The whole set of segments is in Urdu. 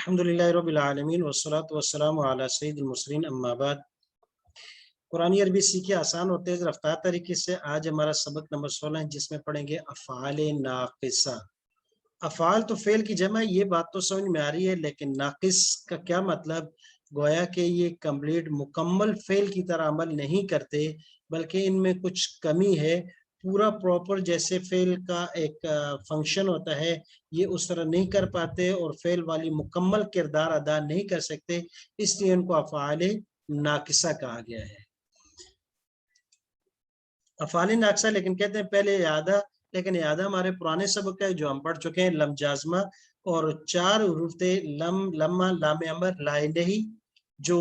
الحمدللہ رب العالمین والصلاة والسلام علی سید المرسلین اما بعد۔ قرآن عربی سیکھے آسان اور تیز رفتار طریقے سے۔ آج ہمارا سبق نمبر 16 ہے جس میں پڑھیں گے افعال ناقصہ۔ افعال تو فعل کی جمع، یہ بات تو سمجھ میں آ رہی ہے، لیکن ناقص کا کیا مطلب؟ گویا کہ یہ کمپلیٹ مکمل فعل کی طرح عمل نہیں کرتے، بلکہ ان میں کچھ کمی ہے۔ پورا پراپر جیسے فعل کا ایک فنکشن ہوتا ہے یہ اس طرح نہیں کر پاتے اور فعل والی مکمل کردار ادا نہیں کر سکتے، اس لیے ان کو افعال ناقصہ کہا گیا ہے۔ افعال ناقصہ لیکن کہتے ہیں پہلے اعادہ، لیکن اعادہ ہمارے پرانے سبق کا ہے جو ہم پڑھ چکے ہیں۔ لم جازمہ اور 4 حروف تھے، لم، لما، لام امر، لا الہی، جو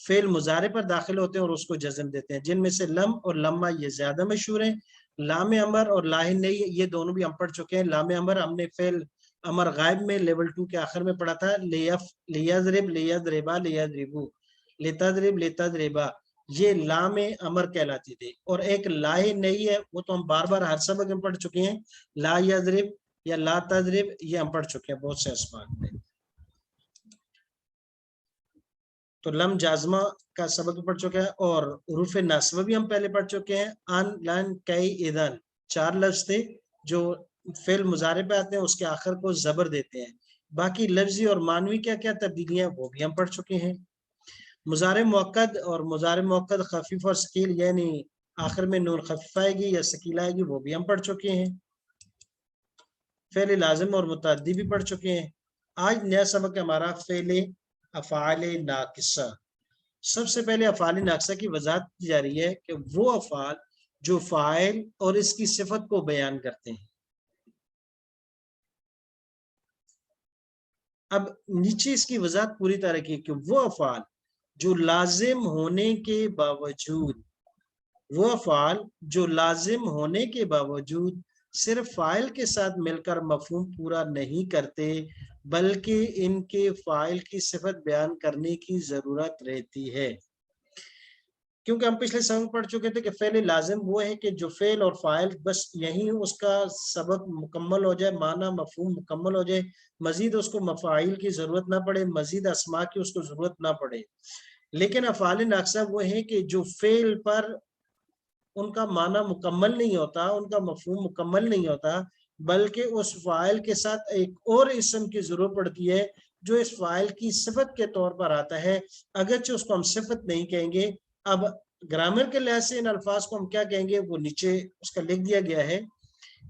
فعل مضارع پر داخل ہوتے ہیں اور اس کو جزم دیتے ہیں، جن میں سے لم اور لما یہ زیادہ مشہور ہیں۔ لام امر اور لا الہی یہ دونوں بھی ہم پڑھ چکے ہیں۔ لام امر ہم نے فعل امر غائب میں لیول 2 کے آخر میں پڑھا تھا، لیضرب، لیضربا، لیضربو، لتضرب، لتضربا، یہ لام امر کہلاتی تھی۔ اور ایک لا نہیں ہے، وہ تو ہم بار بار ہر سبق میں پڑھ چکے ہیں، لا یضرب یا لا تضرب، یہ ہم پڑھ چکے ہیں بہت سے اسباق میں۔ تو لم جازمہ کا سبق پڑھ چکے ہیں، اور حروف ناصبہ بھی ہم پہلے پڑھ چکے ہیں۔ ان، لن، کئی، اذن، 4 لفظ تھے جو فعل مضارع پہ آتے ہیں، اس کے آخر کو زبر دیتے ہیں۔ باقی لفظی اور معنوی کیا کیا تبدیلیاں وہ بھی ہم پڑھ چکے ہیں۔ مضارع مؤکد اور مضارع مؤکد خفیف اور ثقیل، یعنی آخر میں نون خفیف آئے گی یا ثقیل آئے گی، وہ بھی ہم پڑھ چکے ہیں۔ فعل لازم اور متعدی بھی پڑھ چکے ہیں۔ آج نیا سبق ہمارا فعل افعال ناقصہ۔ سب سے پہلے افعال ناقصہ کی وضاحت کی جا رہی ہے کہ وہ افعال جو فاعل اور اس کی صفت کو بیان کرتے ہیں۔ اب نیچے اس کی وضاحت پوری طرح کی کہ وہ افعال جو لازم ہونے کے باوجود، وہ افعال جو لازم ہونے کے باوجود صرف فاعل کے ساتھ مل کر مفہوم پورا نہیں کرتے، بلکہ ان کے فاعل کی صفت بیان کرنے کی ضرورت رہتی ہے۔ کیونکہ ہم پچھلے سبق پڑھ چکے تھے کہ فعل لازم وہ ہے کہ جو فعل اور فاعل بس یہی اس کا سبق مکمل ہو جائے، معنی مفہوم مکمل ہو جائے، مزید اس کو مفاعیل کی ضرورت نہ پڑے، مزید اسماء کی اس کو ضرورت نہ پڑے۔ لیکن افعال ناقصہ وہ ہیں کہ جو فعل پر ان کا معنی مکمل نہیں ہوتا، ان کا مفہوم مکمل نہیں ہوتا، بلکہ اس فاعل کے ساتھ ایک اور اسم کی ضرورت پڑتی ہے جو اس فاعل کی صفت کے طور پر آتا ہے، اگرچہ اس کو ہم صفت نہیں کہیں گے۔ اب گرامر کے لحاظ سے ان الفاظ کو ہم کیا کہیں گے، وہ نیچے اس کا لکھ دیا گیا ہے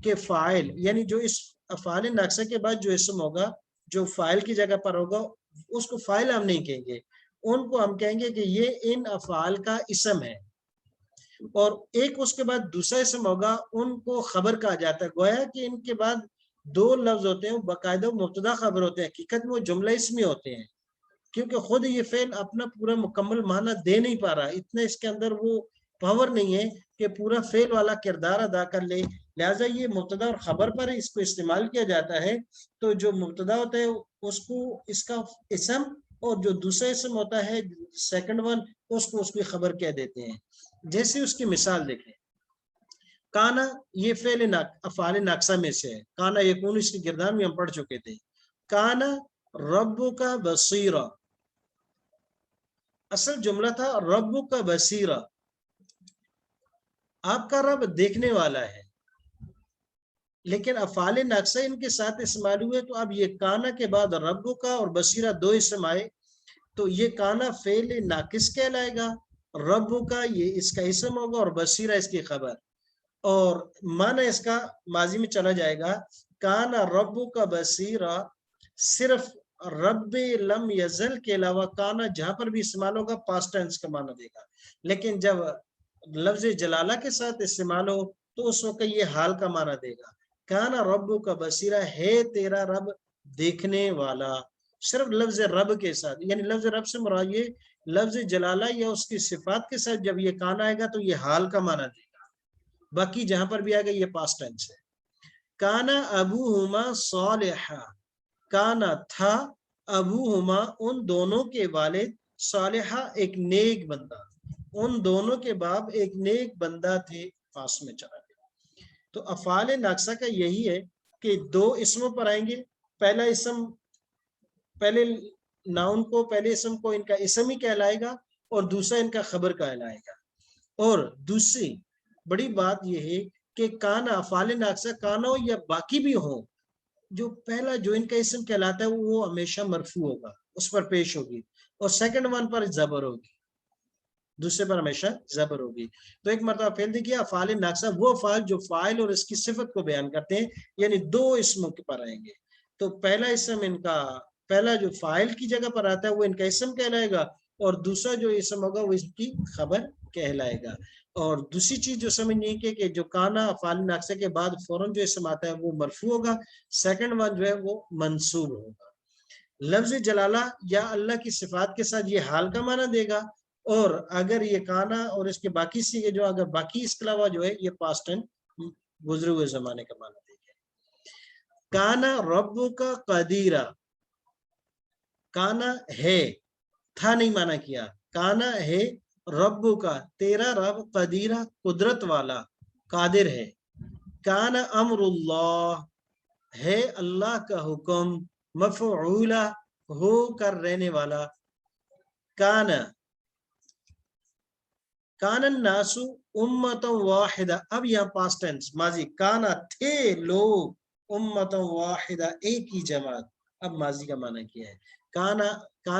کہ فاعل، یعنی جو اس افعال ناقصہ کے بعد جو اسم ہوگا، جو فاعل کی جگہ پر ہوگا، اس کو فاعل ہم نہیں کہیں گے، ان کو ہم کہیں گے کہ یہ ان افعال کا اسم ہے۔ اور ایک اس کے بعد دوسرا اسم ہوگا، ان کو خبر کہا جاتا ہے۔ گویا کہ ان کے بعد 2 لفظ ہوتے ہیں، باقاعدہ مبتدا خبر ہوتے ہیں، حقیقت میں وہ جملہ اسمی ہوتے ہیں، کیونکہ خود یہ فعل اپنا پورا مکمل معنی دے نہیں پا رہا، اتنا اس کے اندر وہ پاور نہیں ہے کہ پورا فعل والا کردار ادا کر لے، لہٰذا یہ مبتدا اور خبر پر اس کو استعمال کیا جاتا ہے۔ تو جو مبتدا ہوتا ہے اس کو اس کا اسم، اور جو دوسرا اسم ہوتا ہے سیکنڈ ون، اس کو اس کی خبر کہہ دیتے ہیں۔ جیسے اس کی مثال دیکھیں، کانا، یہ فعل افعال ناقصہ میں سے ہے۔ کانا یکون، اس کی گردان میں ہم پڑھ چکے تھے۔ کانا ربک بصیرا، اصل جملہ تھا ربک بصیرا، آپ کا رب دیکھنے والا ہے، لیکن افعال ناقصہ ان کے ساتھ استعمال ہوئے، تو اب یہ کانا کے بعد ربک اور بصیرا 2 اسم آئے، تو یہ کانا فعل ناقص کہلائے گا، ربک یہ اس کا اسم ہوگا، اور بصیرا اس کی خبر، اور معنی اس کا ماضی میں چلا جائے گا۔ کانا ربک بصیرا صرف رب لم یزل کے علاوہ کانا جہاں پر بھی استعمال ہوگا پاسٹ ٹینس کا معنی دے گا، لیکن جب لفظ جلالہ کے ساتھ استعمال ہو تو اس وقت یہ حال کا معنی دے گا۔ کانا ربک بصیرا، ہے تیرا رب دیکھنے والا، صرف لفظ رب کے ساتھ، یعنی لفظ رب سے مراد یہ لفظ جلالہ یا اس کی صفات کے ساتھ جب یہ کانا آئے گا تو یہ حال کا معنی دے گا، باقی جہاں پر بھی آئے گا یہ پاسٹ ٹینس ہے۔ کانا ابوہما صالحا، کانا تھا، ابوہما ان دونوں کے والد، صالحہ ایک نیک بندہ، ان دونوں کے باپ ایک نیک بندہ تھے، پاس میں چلا گیا۔ تو افعال ناقصہ کا یہی ہے کہ 2 اسموں پر آئیں گے، پہلا اسم پہلے ناؤن کو، پہلے اسم کو ان کا اسم ہی کہلائے گا اور دوسرا ان کا خبر کہلائے گا. اور دوسری بڑی بات یہ ہے کہ کانا افعال ناقصہ کانا ہو یا باقی بھی ہوں، جو پہلا جو ان کا اسم کہلاتا ہے وہ ہمیشہ مرفوع ہوگا، اس پر پیش ہوگی، اور سیکنڈ ون پر زبر ہوگی، دوسرے پر ہمیشہ زبر ہوگی. تو ایک مرتبہ پھر دیکھیے افعال ناقصہ وہ افعال جو فاعل اور اس کی صفت کو بیان کرتے ہیں، یعنی دو اسموں کے پر آئیں گے. تو پہلا اسم ان کا، پہلا جو فاعل کی جگہ پر آتا ہے وہ ان کا اسم کہلائے گا، اور دوسرا جو اسم ہوگا وہ اس کی خبر کہلائے گا. اور دوسری چیز جو سمجھنی ہے کہ جو کانا افعال ناقصہ کے بعد فوراً جو اسم آتا ہے وہ مرفوع ہوگا، سیکنڈ ون جو ہے وہ منصوب ہوگا. لفظ جلالہ یا اللہ کی صفات کے ساتھ یہ حال کا معنی دے گا، اور اگر یہ کانا اور اس کے باقی سیغے جو اگر باقی اس کے علاوہ جو ہے یہ پاسٹ ٹینس گزرے ہوئے زمانے کا معنی دے گا. کانا رب کا قدیرہ، کانا ہے، تھا نہیں مانا کیا، کانا ہے رب کا، تیرا رب، قدیرہ قدرت والا، قادر ہے. کانا امر اللہ، ہے اللہ کا حکم، مفعولا ہو کر رہنے والا. کانا کان الناس امتا واحدہ، اب یہاں پاسٹ ٹینس ماضی، کانا تھے لوگ، امتا واحدہ ایک ہی جماعت، اب ماضی کا معنی کیا ہے. کان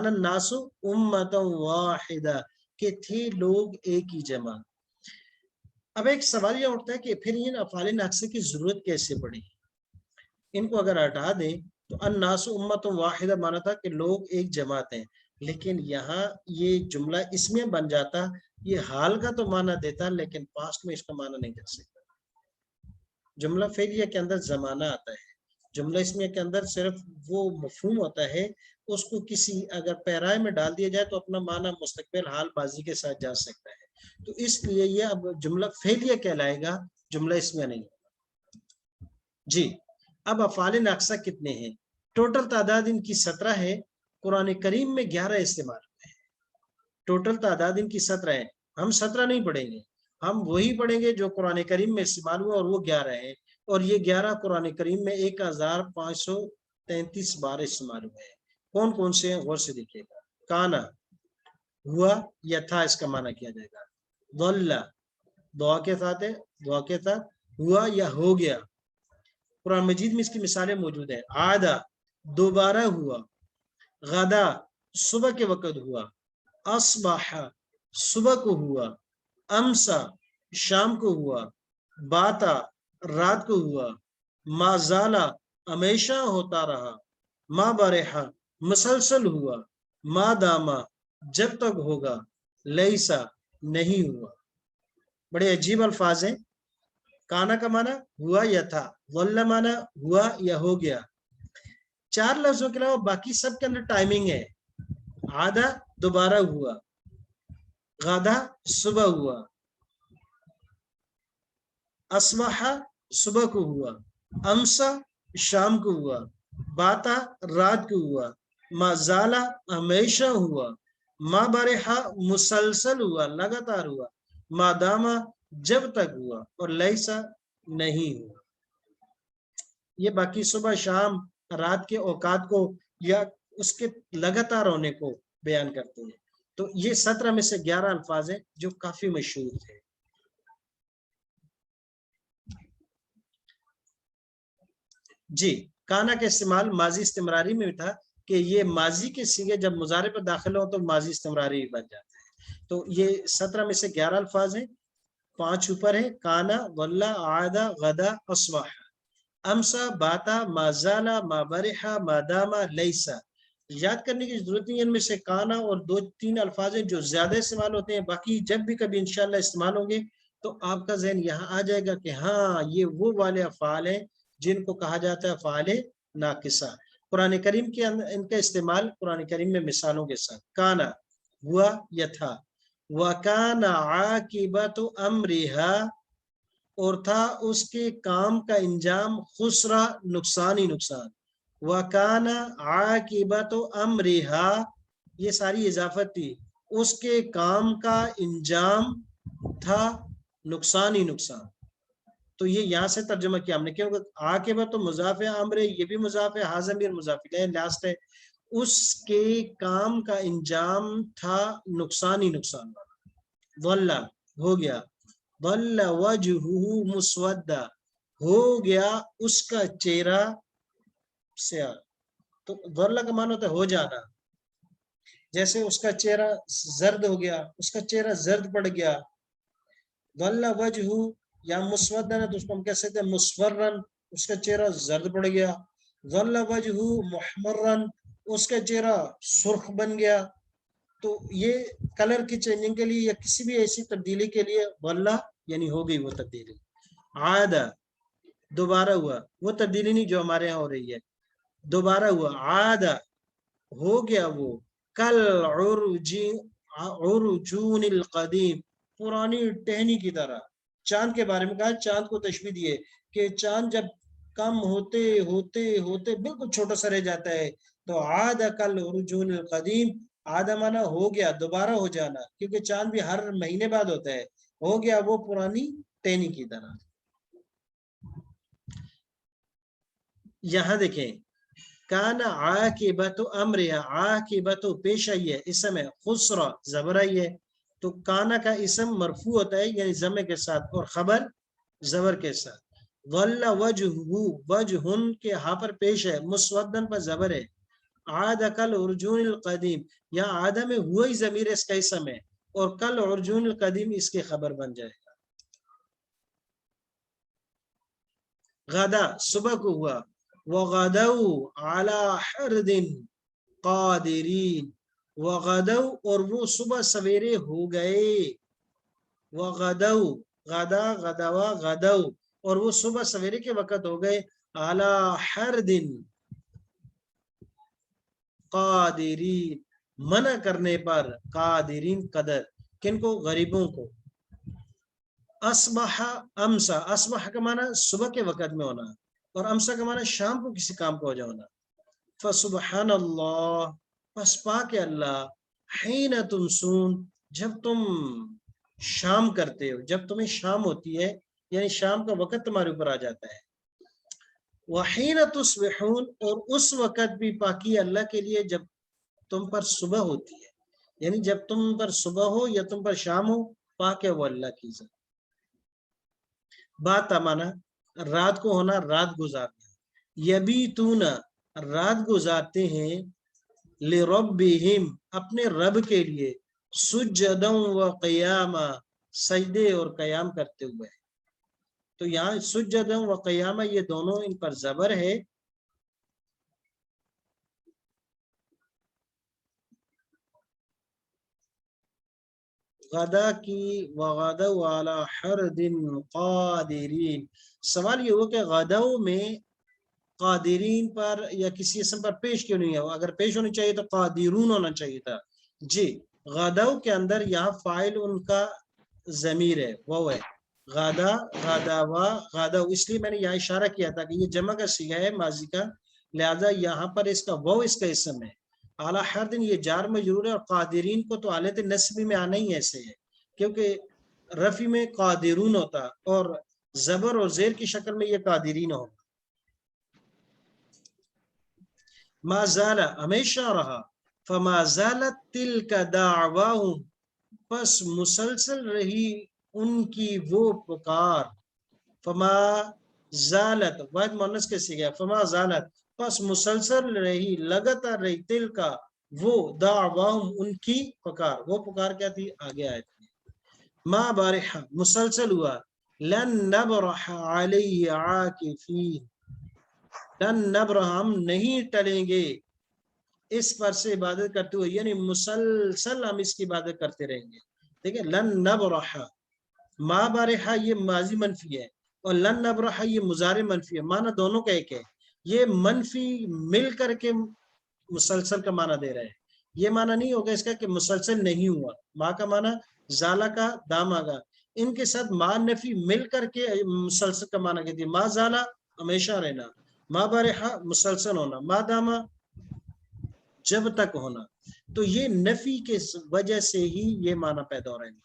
الناس امتا واحدہ، کہ تھے لوگ ایک ہی جماعت. اب ایک سوال یہ اٹھتا ہے کہ پھر ان افعال ناقصہ کی ضرورت کیسے پڑی؟ ان کو اگر ہٹا دیں تو الناس امت واحدہ مانا تھا کہ لوگ ایک جماعت ہیں، لیکن یہاں یہ جملہ اس میں بن جاتا، یہ حال کا تو معنی دیتا لیکن پاسٹ میں اس کا معنی نہیں کر سکتا. جملہ فعلیہ کے اندر زمانہ آتا ہے، جملہ اسمیہ کے اندر صرف وہ مفہوم ہوتا ہے، اس کو کسی اگر پیرائے میں ڈال دیا جائے تو اپنا معنی مستقبل حال ماضی کے ساتھ جا سکتا ہے. تو اس لیے یہ اب جملہ فعلیہ کہلائے گا، جملہ اسمیہ نہیں. جی اب افعال ناقصہ کتنے ہیں؟ ٹوٹل تعداد ان کی 17 ہے، قرآن کریم میں 11 استعمال ہوئے ہیں. ٹوٹل تعداد ان کی 17 ہے، ہم 17 نہیں پڑھیں گے، ہم وہی پڑھیں گے جو قرآن کریم میں استعمال ہوا، اور وہ 11 ہیں. اور یہ 11 قرآن کریم میں 1533 بار استعمال ہوئے ہیں. کون کون سے ہیں غور سے دیکھیے گا. کانا، ہوا یا تھا، اس کا معنی کیا جائے گا. ضل، دعا کے ساتھ ہے، دعا کے ساتھ، ہوا یا ہو گیا. قرآن مجید میں اس کی مثالیں موجود ہیں. عادہ، دوبارہ ہوا. غدا، صبح کے وقت ہوا. اصبح، صبح کو ہوا. امسا، شام کو ہوا. باتا، رات کو ہوا. ما زالا، ہمیشہ ہوتا رہا. ما برحا، مسلسل ہوا. ما داما، جب تک ہوگا. لیسا، نہیں ہوا. بڑے عجیب الفاظ ہیں. کانا کا معنی ہوا یا تھا، ظل معنی ہوا یا ہو گیا. 4 لفظوں کے علاوہ باقی سب کے اندر ٹائمنگ ہے. عادہ، دوبارہ ہوا. غدا، صبح ہوا. اصبح، صبح کو ہوا. امسا، شام کو ہوا. باتا، رات کو ہوا. ما زالا، ہمیشہ ہوا. ما برحا، مسلسل ہوا، لگاتار ہوا. ما داما، جب تک ہوا. اور لیسا، نہیں ہوا. یہ باقی صبح شام رات کے اوقات کو یا اس کے لگاتار ہونے کو بیان کرتے ہیں. تو یہ 17 میں سے 11 الفاظ ہیں جو کافی مشہور تھے. جی کانا کا استعمال ماضی استمراری میں بھی تھا کہ یہ ماضی کے سیغے جب مضارع پر داخل ہو تو ماضی استمراری بن جاتا ہے. تو یہ 17 میں سے 11 الفاظ ہیں. 5 اوپر ہے. کانا، ظل، عادہ، غدا، اصبح. امسا، باتا، ما زالا، ما برحا، ما داما، لیسا. یاد کرنے کی ضرورت نہیں ہے، ان میں سے کانا اور 2-3 الفاظ ہیں جو زیادہ استعمال ہوتے ہیں. باقی جب بھی کبھی انشاءاللہ استعمال ہوں گے تو آپ کا ذہن یہاں آ جائے گا کہ ہاں یہ وہ والے افعال ہیں جن کو کہا جاتا ہے افعال ناقصہ. قرآن کریم کے اندر ان کا استعمال قرآن کریم میں مثالوں کے ساتھ. کانا، ہوا یا تھا. وَكَانَ عَاقِبَةُ أَمْرِهَا، اور تھا اس کے کام کا انجام خسرا، نقصان ہی نقصان. وَكَانَ عَاقِبَةُ أَمْرِهَا، یہ ساری اضافت تھی. اس کے کام کا انجام تھا نقصان ہی نقصان. تو یہ یہاں سے ترجمہ کیا ہم نے، کیونکہ عاقبہ تو مضاف ہے، امر یہ بھی مضاف ہے، حاضر بھی مضاف ہے، لاسٹ ہے. اس کے کام کا انجام تھا نقصان ہی نقصان والا. ظل ہو گیا، ظل وجہہ مسودہ ہو گیا اس کا چہرہ سیاہ. تو ظل کا معنی ہوتا ہے ہو جانا، جیسے اس کا چہرہ زرد ہو گیا، اس کا چہرہ زرد پڑ گیا. ظل وجہہ یا مسودہ تو اس کو ہم کہہ سکتے ہیں مصفرن، اس کا چہرہ زرد پڑ گیا. ظل وجہہ محمرن، اس کا چہرہ سرخ بن گیا. تو یہ کلر کی چینجنگ کے لیے یا کسی بھی ایسی تبدیلی کے لیے ظل یعنی ہو گئی وہ تبدیلی. عاد دوبارہ ہوا، وہ تبدیلی نہیں جو ہمارے یہاں ہو رہی ہے، دوبارہ ہوا. عاد ہو گیا وہ کل عرجون القدیم، پرانی ٹہنی کی طرح. چاند کے بارے میں کہا، چاند کو تشبیہ دیے کہ چاند جب کم ہوتے ہوتے ہوتے بالکل چھوٹا سا رہ جاتا ہے. تو عاد کل عرجون القدیم، آدھا مانا ہو گیا دوبارہ ہو جانا، کیونکہ چاند بھی ہر مہینے بعد ہوتا ہے. ہو گیا وہ پرانی ٹہنی کی طرح. یہاں دیکھیں کانا عاقبت امرها، عاقبت پیش آئی ہے، اسم ہے. خسرا زبر آئی ہے، تو کانا کا اسم مرفوع ہوتا ہے یعنی ضمے کے ساتھ اور خبر زبر کے ساتھ. ظل وجہہ، وجہن کے ہاں پر پیش ہے، مسودن پر زبر ہے. عاد کل عرجون القدیم، یا عادہ میں ہوا ہی ضمیر اس کا اسم ہے اور کل عرجون القدیم اس کے خبر بن جائے گا. غدا صبح کو ہوا، وغدوا على حرد قادرین، وغدوا اور وہ صبح سویرے ہو گئے. وغدوا غدا غدوا غدوا اور وہ صبح سویرے کے وقت ہو گئے. على حرد قادرین، منع کرنے پر، قادرین قدر، کن کو؟ غریبوں کو. اصبح امسا، اصبح کا معنی صبح کے وقت میں ہونا اور امسا کا معنی شام کو کسی کام کو ہو جانا. فسبحان اللہ، پس پاک اللہ، حین تمسون، جب تم شام کرتے ہو، جب تمہیں شام ہوتی ہے یعنی شام کا وقت تمہارے اوپر آ جاتا ہے. وحین تصبحون، اور اس وقت بھی پاکی اللہ کے لیے جب تم پر صبح ہوتی ہے، یعنی جب تم پر صبح ہو یا تم پر شام ہو، پاک ہے وہ اللہ کی ذات. بات مانا رات کو ہونا، رات گزارنا. یبیتون رات گزارتے ہیں، لربہم اپنے رب کے لیے، سجدا و قیاما سجدے اور قیام کرتے ہوئے. تو یہاں سجدا و قیاما یہ دونوں ان پر زبر ہے. غدا کی وغدوا علی حرد قادرین. سوال یہ ہوا کہ غدو میں قادرین پر یا کسی اسم پر پیش کیوں نہیں ہے؟ اگر پیش ہونی چاہیے تو قادرون ہونا چاہیے تھا. جی غدو کے اندر یہاں فاعل ان کا ضمیر ہے، وہ ہے غدا غدوا غدو، اس لیے میں نے یہاں اشارہ کیا تھا کہ یہ جمع کا صیغہ ہے ماضی کا، لہذا یہاں پر اس کا وہ اس کا اسم ہے. اعلیٰ ہر دن یہ جار مجرور ہے اور قادرین کو تو حالت نصبی میں آنا ہی ایسے ہے کیونکہ رفی میں قادرون ہوتا اور زبر اور زیر کی شکل میں یہ قادرین ہوگا. ما زال ہمیشہ رہا، فما زالت تلک دعواہم پس مسلسل رہی ان کی وہ پکار. فما زالت واحد مؤنث کے صیغہ، فما زالت پس مسلسل رہی، لگاتار رہی، تل کا وہ، دعواہم ان کی پکار. وہ پکار کیا تھی؟ آگے آئے تھے. ما بارحہ مسلسل ہوا، لن نبرح علیہ عاکفین، لن نبرح ہم نہیں ٹلیں گے اس پر سے عبادت کرتے ہوئے، یعنی مسلسل ہم اس کی عبادت کرتے رہیں گے. دیکھیں لن نبرح، ما بارحہ یہ ماضی منفی ہے اور لن نبرح یہ مضارع منفی ہے، معنی دونوں کا ایک ہے. یہ منفی مل کر کے مسلسل کا معنی دے رہے ہیں. یہ معنی نہیں ہوگا اس کا کہ مسلسل نہیں ہوا. ما کا معنی زالہ کا، دام آگا، ان کے ساتھ ما نفی مل کر کے مسلسل کا معنی کہتی ہے. ما زالہ ہمیشہ رہنا، ما بارحہ مسلسل ہونا، ما داما جب تک ہونا. تو یہ نفی کے وجہ سے ہی یہ معنی پیدا ہو رہے ہیں.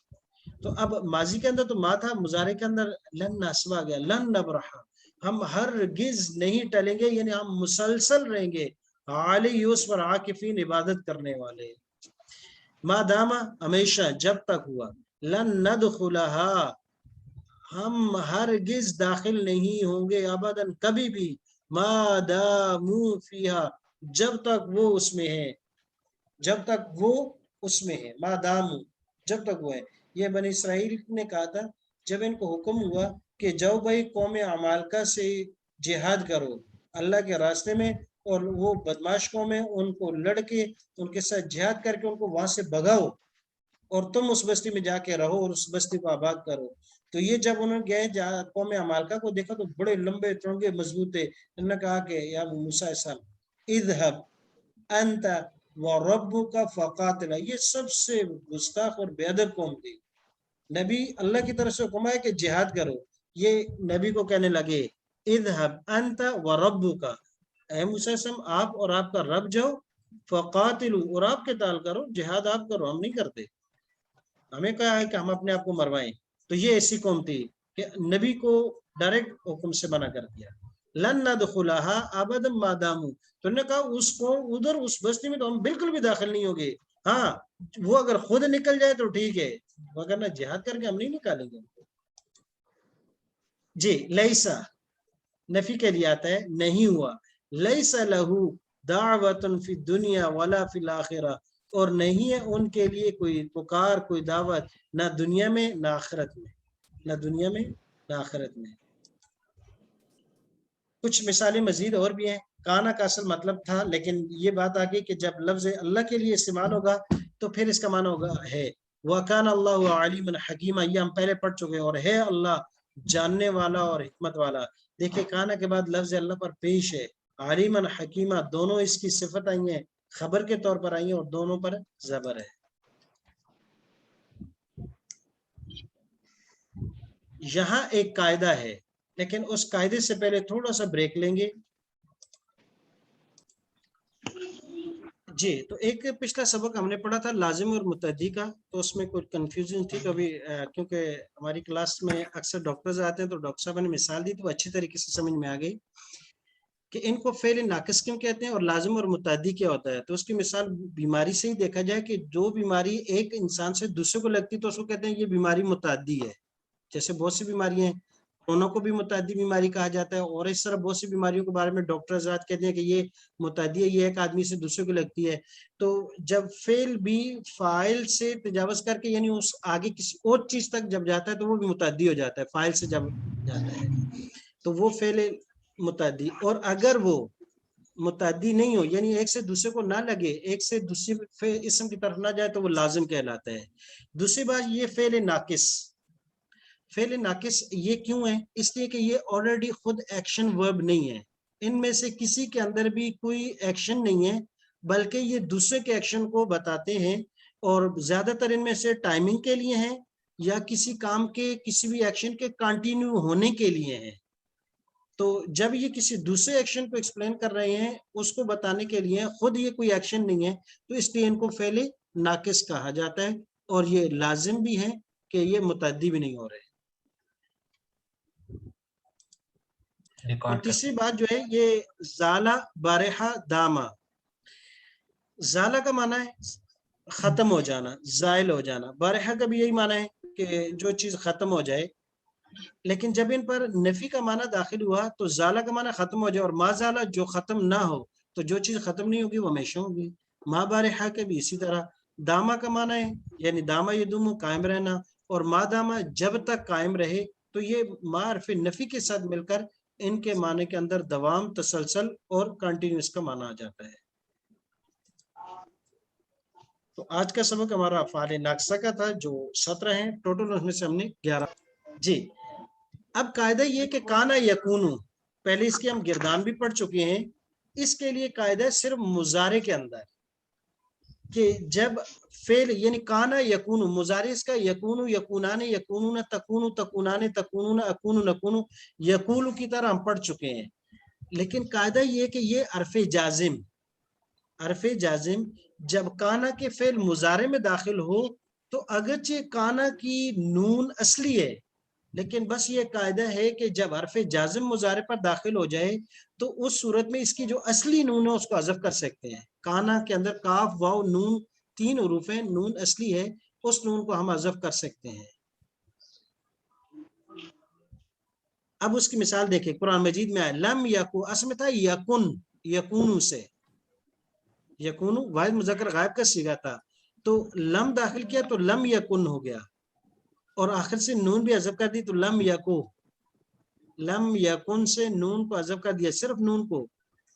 تو اب ماضی کے اندر تو ما تھا، مضارع کے اندر لن نصب آ گیا، لن نبرح ہم ہرگز نہیں ٹلیں گے، یعنی ہم مسلسل رہیں گے علی اس پر عاکفین عبادت کرنے والے، ما داما ہمیشہ جب تک ہوا، لن ندخلها ہم ہرگز داخل نہیں ہوں گے، ابداً کبھی بھی، ما داموا فیہا جب تک وہ اس میں ہے، جب تک وہ اس میں ہے، ما داموا جب تک وہ ہے۔ یہ بنی اسرائیل نے کہا تھا جب ان کو حکم ہوا کہ جاؤ بھائی قوم عمالقہ سے جہاد کرو اللہ کے راستے میں، اور وہ بدماش قوم ہے ان کو لڑ کے ان کے ساتھ جہاد کر کے ان کو وہاں سے بھگاؤ، اور تم اس بستی میں جا کے رہو اور اس بستی کو آباد کرو۔ تو یہ جب انہوں نے گئے قوم عمالقہ کو دیکھا تو بڑے لمبے چونگے مضبوط تھے، انہوں نے کہا کہ یا موسیٰ علیہ السلام اذهب انت وربک فقاتلا، یہ سب سے گستاخ اور بے ادب قوم تھی۔ نبی اللہ کی طرف سے حکم ہے کہ جہاد کرو، یہ نبی کو کہنے لگے اذهب انت وربک، اے موسیٰ علیہ السلام آپ اور آپ کا رب جاؤ، فقاتلو اور آپ قتال کرو، جہاد آپ کرو، ہم نہیں کرتے، ہمیں کہا ہے کہ ہم اپنے آپ کو مروائیں۔ تو یہ ایسی قوم تھی کہ نبی کو ڈائریکٹ حکم سے منع کر دیا، لن ندخلها ابدا ما داموا، تو نے کہا اس کو ادھر اس بستی میں تو ہم بالکل بھی داخل نہیں ہوگے، ہاں وہ اگر خود نکل جائے تو ٹھیک ہے، مگر نہ جہاد کر کے ہم نہیں نکالیں گے۔ جی لیسا نفی کے لیے آتا ہے نہیں ہوا، لیسا لہو دعوت فی الدنیا ولا فی الاخرہ، اور نہیں ہے ان کے لیے کوئی پکار، کوئی دعوت، نہ دنیا میں نہ آخرت میں، نہ دنیا میں نہ آخرت میں۔ کچھ مثالیں مزید اور بھی ہیں، کانا کا اصل مطلب تھا، لیکن یہ بات آ گئی کہ جب لفظ اللہ کے لیے استعمال ہوگا تو پھر اس کا معنی ہوگا ہے، وَكَانَ اللَّهُ عَلِيمًا حَكِيمًا، یہ ہم پہلے پڑھ چکے ہیں، اور ہے اللہ جاننے والا اور حکمت والا۔ دیکھیں کانا کے بعد لفظ اللہ پر پیش ہے، علیمًا حکیمہ، دونوں اس کی صفت آئی ہیں، خبر کے طور پر آئی ہیں، اور دونوں پر زبر ہے۔ یہاں ایک قاعدہ ہے، لیکن اس قاعدے سے پہلے تھوڑا سا بریک لیں گے۔ جی تو ایک پچھلا سبق ہم نے پڑھا تھا لازم اور متعدی کا، تو اس میں کوئی کنفیوژن تھی، تو ابھی کیونکہ ہماری کلاس میں اکثر ڈاکٹرز آتے ہیں تو ڈاکٹر صاحب نے مثال دی تو اچھی طریقے سے سمجھ میں آ گئی کہ ان کو فعل ناقص کیوں کہتے ہیں اور لازم اور متعدی کیا ہوتا ہے۔ تو اس کی مثال بیماری سے ہی دیکھا جائے کہ جو بیماری ایک انسان سے دوسرے کو لگتی تو اس کو کہتے ہیں یہ بیماری متعدی ہے، جیسے بہت سی بیماریاں ہیں، کورونا کو بھی متعدی بیماری کہا جاتا ہے، اور اس طرح بہت سی بیماریوں کے بارے میں ڈاکٹر حضرات کہتے ہیں کہ یہ متعدی ہے، یہ ایک آدمی سے دوسرے کو لگتی ہے۔ تو جب فعل بھی فاعل سے تجاوز کر کے یعنی اس آگے کسی اور چیز تک جب جاتا ہے تو وہ بھی متعدی ہو جاتا ہے، فاعل سے جب جاتا ہے تو وہ فعل متعدی، اور اگر وہ متعدی نہیں ہو یعنی ایک سے دوسرے کو نہ لگے، ایک سے دوسرے اسم کی طرف نہ جائے تو وہ لازم کہلاتا ہے۔ دوسری بات یہ فعل ناقص، فعل ناقص یہ کیوں ہے؟ اس لیے کہ یہ آلریڈی خود ایکشن ورب نہیں ہے، ان میں سے کسی کے اندر بھی کوئی ایکشن نہیں ہے، بلکہ یہ دوسرے کے ایکشن کو بتاتے ہیں، اور زیادہ تر ان میں سے ٹائمنگ کے لیے ہیں یا کسی کام کے کسی بھی ایکشن کے کنٹینیو ہونے کے لیے ہیں۔ تو جب یہ کسی دوسرے ایکشن کو ایکسپلین کر رہے ہیں اس کو بتانے کے لیے، خود یہ کوئی ایکشن نہیں ہے، تو اس لیے ان کو فعل ناقص کہا جاتا ہے، اور یہ لازم بھی ہے کہ یہ متعدی بھی نہیں ہو رہے۔ اور تیسری بات جو ہے یہ زالہ بارحہ داما، زالہ کا معنی ہے ختم ہو جانا، زائل ہو جانا، بارحہ کا بھی یہی معنی ہے کہ جو چیز ختم ہو جائے، لیکن جب ان پر نفی کا معنی داخل ہوا تو زالہ کا معنی ختم ہو جائے، اور ما زالہ جو ختم نہ ہو، تو جو چیز ختم نہیں ہوگی وہ ہمیشہ ہوگی۔ ما بارحہ کے بھی اسی طرح، داما کا معنی ہے یعنی داما یدوم قائم رہنا، اور ما داما جب تک قائم رہے، تو یہ ما حرف نفی کے ساتھ مل کر ان کے معنی کے اندر دوام، تسلسل اور کنٹینیوس کا معنی آ جاتا ہے۔ تو آج کا سبق ہمارا افعال ناقصہ کا تھا جو 17 ہیں ٹوٹل، اس میں سے ہم نے 11۔ جی اب قاعدہ یہ کہ کانا یکونو، پہلے اس کے ہم گردان بھی پڑھ چکے ہیں، اس کے لیے قاعدہ صرف مضارع کے اندر کہ جب فعل یعنی کانا یکونو، مضارع اس کا یکونو، یکونان، یکونون، تکونو، تکونان، تکونون، اکونو، نکونو، یقولو کی طرح ہم پڑھ چکے ہیں، لیکن قاعدہ یہ کہ یہ حرف جازم، حرف جازم جب کانا کے فعل مضارع میں داخل ہو تو اگرچہ کانا کی نون اصلی ہے لیکن بس یہ قاعدہ ہے کہ جب حرف جازم مضارع پر داخل ہو جائے تو اس صورت میں اس کی جو اصلی نون ہے اس کو حذف کر سکتے ہیں. کانا کے اندر کاف واو نون 3 حروف ہیں، نون اصلی ہے، اس نون کو ہم حذف کر سکتے ہیں. اب اس کی مثال دیکھیں، قرآن مجید میں آئے لم یکو، اصل میں تھا یکن، یکونو سے، یکونو واحد مذکر غائب کا صیغہ تھا، تو لم داخل کیا تو لم یکن ہو گیا، اور آخر سے نون بھی حذف کر دی تو لم یکو، لم یکن سے نون کو حذف کر دیا، صرف نون کو،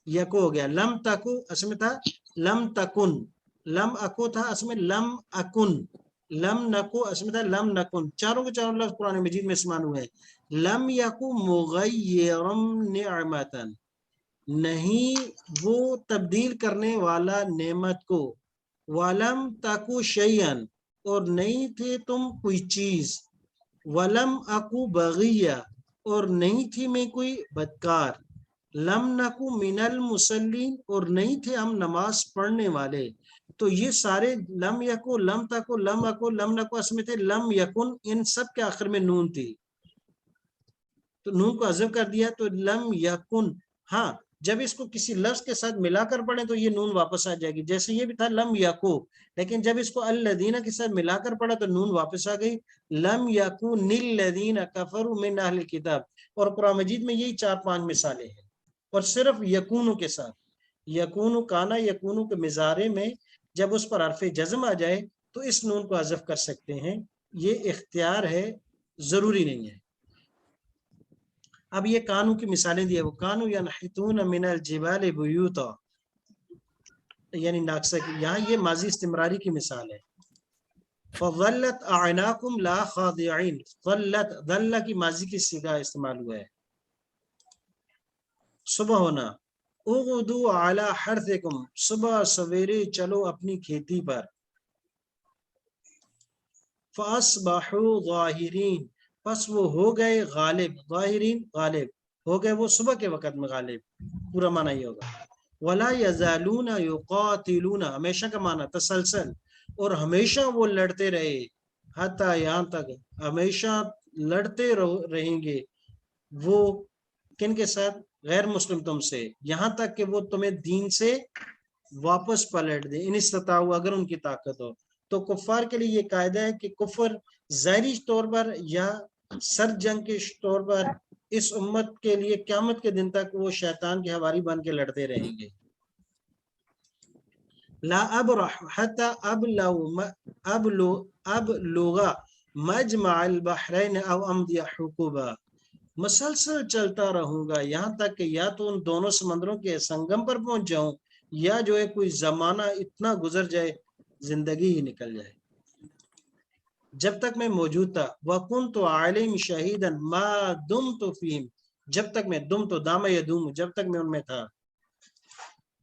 یکو ہو گیا. لم تکو اصل میں تھا لم تکن، لم اکو تھا اصل میں لم اکن، لم نکو اصل میں تھا لم نکن. چاروں کے چاروں لفظ قرآن مجید میں استعمال ہوئے ہیں. لم یکو مغیرم نعمتن، نہیں وہ تبدیل کرنے والا نعمت کو، ولم تکو شیئن، اور نہیں تھے تم کوئی چیز، ولم اکو بغیہ، اور نہیں تھی میں کوئی بدکار، لم نکو من المصلین، اور نہیں تھے ہم نماز پڑھنے والے. تو یہ سارے لم یکو، لم تکو، لم اکو، لم نکو اصل میں تھے لم یکن، ان سب کے آخر میں نون تھی تو نون کو حذف کر دیا تو لم یکن. ہاں جب اس کو کسی لفظ کے ساتھ ملا کر پڑھیں تو یہ نون واپس آ جائے گی، جیسے یہ بھی تھا لم یکو، لیکن جب اس کو الذین کے ساتھ ملا کر پڑھا تو نون واپس آ گئی، لم یکن الذین کفروا من اہل الکتاب. اور قرآن مجید میں یہی 4-5 مثالیں ہیں، اور صرف یکونو کے ساتھ، یکونو کانا یکونو کے مضارع میں جب اس پر حرف جزم آ جائے تو اس نون کو حذف کر سکتے ہیں، یہ اختیار ہے، ضروری نہیں ہے. اب یہ کانو کی مثالیں دی ہے، وہ کانو ینحتون من الجبال بیوتا، یعنی ناقصہ کی، یہاں یہ ماضی استمراری کی مثال ہے. فظلت اعناکم لا خاضعین، ظلت، ظل کی ماضی کی صیغہ استعمال ہوا ہے. صبح ہونا، اغدو علی حرثکم، صبح سویرے چلو اپنی کھیتی پر. فاصبحوا ظاہرین، پس وہ ہو گئے غالب، ظاہرین غالب، ہو گئے وہ صبح کے وقت میں غالب، پورا معنی یہ ہوگا. ولا یزالون یقاتلون، ہمیشہ کا معنی تسلسل، اور ہمیشہ وہ لڑتے رہے، حتی یہاں تک، ہمیشہ لڑتے رہیں گے وہ، کن کے ساتھ؟ غیر مسلم تم سے، یہاں تک کہ وہ تمہیں دین سے واپس پلٹ دیں، ان استطاعوا، اگر ان کی طاقت ہو. تو کفار کے لیے یہ قاعدہ ہے کہ کفر ظاہری طور پر یا سر جنگ کے طور پر اس امت کے لیے قیامت کے دن تک وہ شیطان کے حواری بن کے لڑتے رہیں گے. لا ابرح حتی ابلغ مجمع البحرین او امضی حقوبا، مسلسل چلتا رہوں گا یہاں تک کہ یا تو ان دونوں سمندروں کے سنگم پر پہنچ جاؤں، یا جو ہے کوئی زمانہ اتنا گزر جائے زندگی ہی نکل جائے. جب تک میں موجود تھا، وَكُنْتُ عَلَيْهِمْ شَهِيدًا مَا دُمْتُ فِيهِمْ، جب تک میں دم تو دام یدوم، جب تک میں ان میں تھا.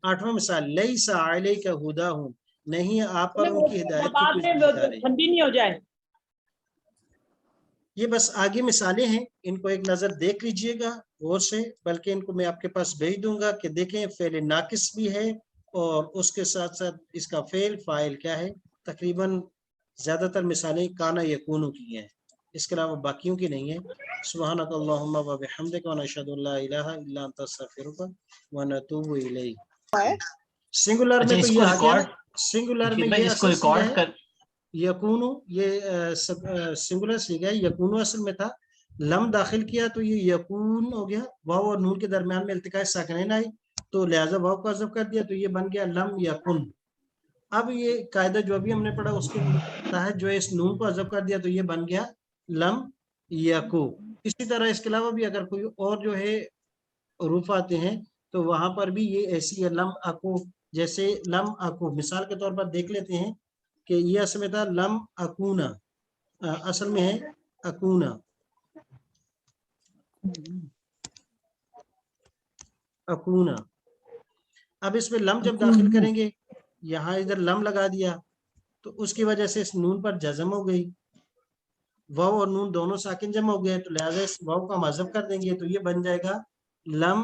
8واں مثال، لَيْسَ عَلَيْكَ هُدَاهُمْ، نہیں آپ پر ان کی ہدایت کی کوئی ذمہ داری. ٹھنڈی نہیں ہو جائے. یہ بس آگے مثالیں ہیں، ان کو ایک نظر دیکھ لیجئے گا غور سے، بلکہ ان کو میں آپ کے پاس بھیج دوں گا کہ دیکھیں فعل ناقص بھی ہے اور اس کے ساتھ ساتھ اس کا فعل فاعل کیا ہے. تقریباً زیادہ تر مثالیں کانا یکونو کی ہیں، اس کے علاوہ باقیوں کی نہیں ہیں. سبحانک اللہم و بحمدک ونشہد ان لا الہ الا انت نستغفرک ونتوب الیک. سنگولر میں تو یہ آ گیا نا، سنگولر میں یہ اصل صیغہ ہے یکونو، یہ سنگولر صیغہ ہے. یکونو اصل میں تھا، لم داخل کیا تو یہ یکون ہو گیا، واو اور نون کے درمیان میں التقاء ساکنین آئی تو لہذا واو کو حذف کر دیا تو یہ بن گیا لم یکن. اب یہ قاعدہ جو ابھی ہم نے پڑھا اس کے تحت جو ہے اس نون کو حذف کر دیا تو یہ بن گیا لم یکو. اسی طرح اس کے علاوہ بھی اگر کوئی اور جو ہے حروف آتے ہیں تو وہاں پر بھی یہ ایسی ہے لم اکو، جیسے لم اکو مثال کے طور پر دیکھ لیتے ہیں کہ یہ اصل میں تھا لم اکونا، اصل میں ہے اکونا، اکونا. اب اس میں لم جب داخل کریں گے، یہاں ادھر لم لگا دیا تو اس کی وجہ سے اس نون پر جزم ہو گئی، واو اور نون دونوں ساکن جمع ہو گئے تو لہذا اس واو کا حذف کر دیں گے تو یہ بن جائے گا لم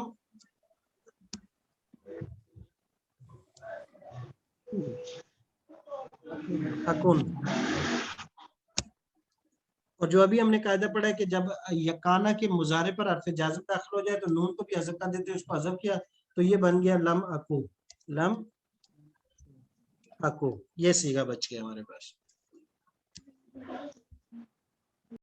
اکن. اور جو ابھی ہم نے قاعدہ پڑھا ہے کہ جب یکانہ کے مضارع پر حرف جازم داخل ہو جائے تو نون کو بھی حذف کر دیتے، اس کو حذف کیا تو یہ بن گیا لم اکو، لم اکو، یہ صیغہ بچ گیا ہمارے پاس.